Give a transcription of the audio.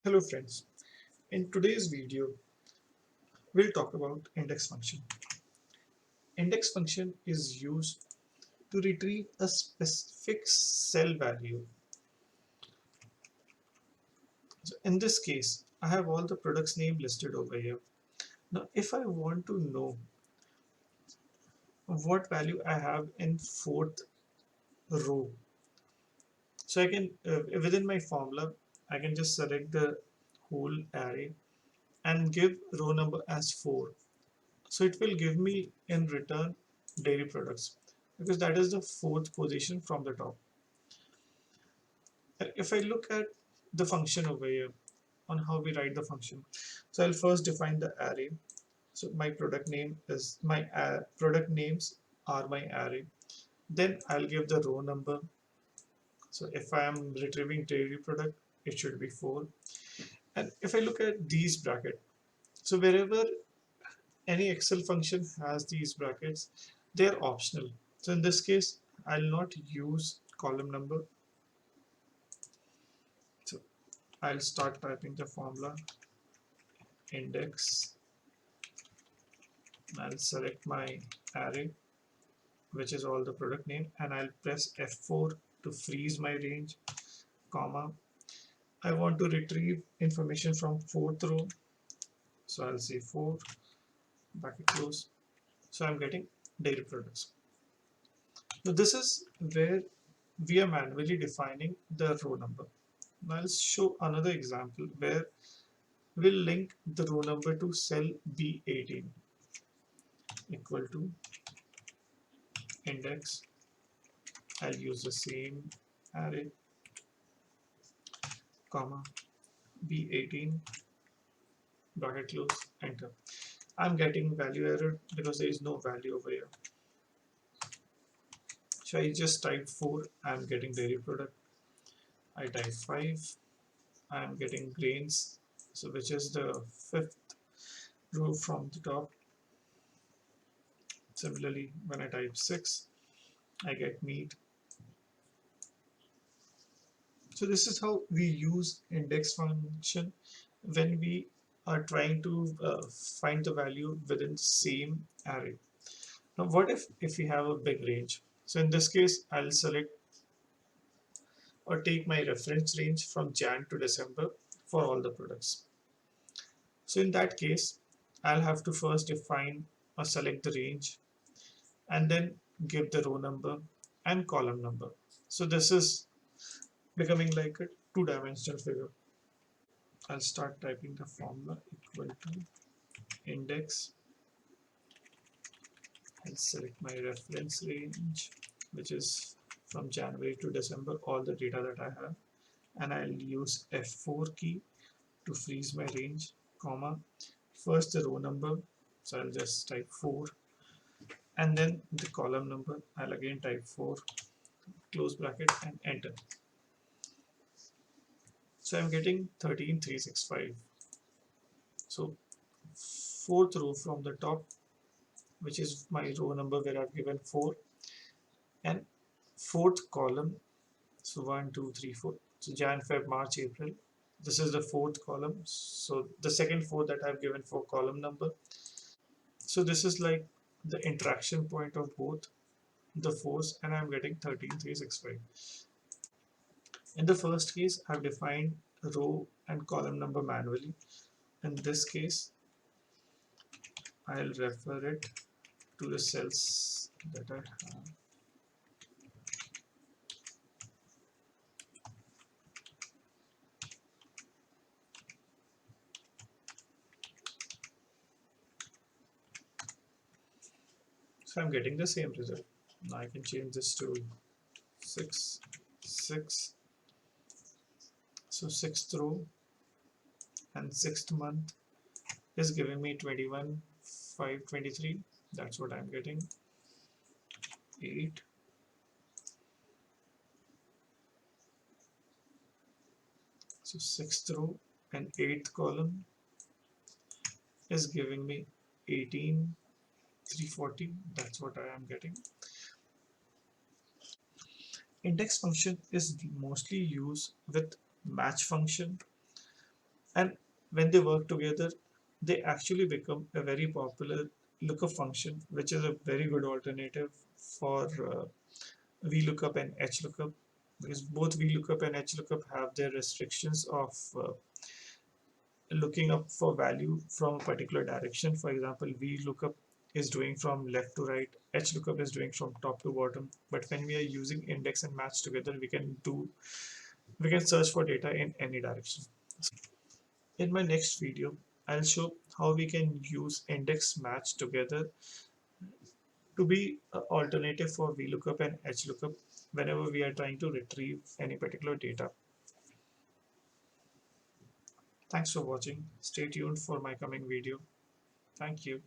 Hello friends, in today's video we'll talk about index function. Index function is used to retrieve a specific cell value. So in this case I have all the products name listed over here. Now if I want to know what value I have in fourth row, so I can within my formula I can just select the whole array and give row number as 4. So it will give me in return dairy products because that is the fourth position from the top. If I look at the function over here on how we write the function, so I'll first define the array. So my product name is my product names are my array. Then I'll give the row number. So if I am retrieving dairy product, it should be 4. And if I look at these bracket, so wherever any Excel function has these brackets, they're optional. So in this case, I'll not use column number. So I'll start typing the formula index. I'll select my array, which is all the product name, and I'll press F4 to freeze my range, comma. I want to retrieve information from fourth row. So I'll say 4, bracket close. So I'm getting dairy products. Now this is where we are manually defining the row number. Now I'll show another example where we'll link the row number to cell B18 equal to index. I'll use the same array, comma, B18, bracket close, enter. I'm getting value error because there is no value over here. So I just type 4, I'm getting dairy product. I type 5, I'm getting grains, so which is the fifth row from the top. Similarly, when I type 6, I get meat. So this is how we use index function when we are trying to find the value within the same array. Now what if we have a big range? So in this case, I'll select or take my reference range from Jan to December for all the products. So in that case, I'll have to first define or select the range and then give the row number and column number. So this is becoming like a two-dimensional figure. I'll start typing the formula equal to index. I'll select my reference range, which is from January to December, all the data that I have, and I'll use F4 key to freeze my range, comma, first the row number, so I'll just type 4, and then the column number, I'll again type 4, close bracket and enter. So I'm getting 13365. So fourth row from the top, which is my row number where I've given 4, and fourth column, so 1 2 3 4, so Jan Feb March April, this is the fourth column, so the second 4 that I've given for column number. So this is like the interaction point of both the fours, and I'm getting 13365. In the first case, I've defined row and column number manually. In this case, I'll refer it to the cells that I have. So I'm getting the same result. Now I can change this to 6, 6. So sixth row and sixth month is giving me 21, 5, 23. That's what I'm getting. 8. So sixth row and eighth column is giving me 18, 340. That's what I am getting. Index function is mostly used with match function And when they work together, they actually become a very popular lookup function, which is a very good alternative for VLOOKUP and HLOOKUP, because both VLOOKUP and HLOOKUP have their restrictions of looking up for value from a particular direction. For example, VLOOKUP is doing from left to right, HLOOKUP is doing from top to bottom. But when we are using index and match together, we can search for data in any direction. In my next video, I'll show how we can use index match together to be an alternative for VLOOKUP and HLOOKUP whenever we are trying to retrieve any particular data. Thanks for watching. Stay tuned for my coming video. Thank you.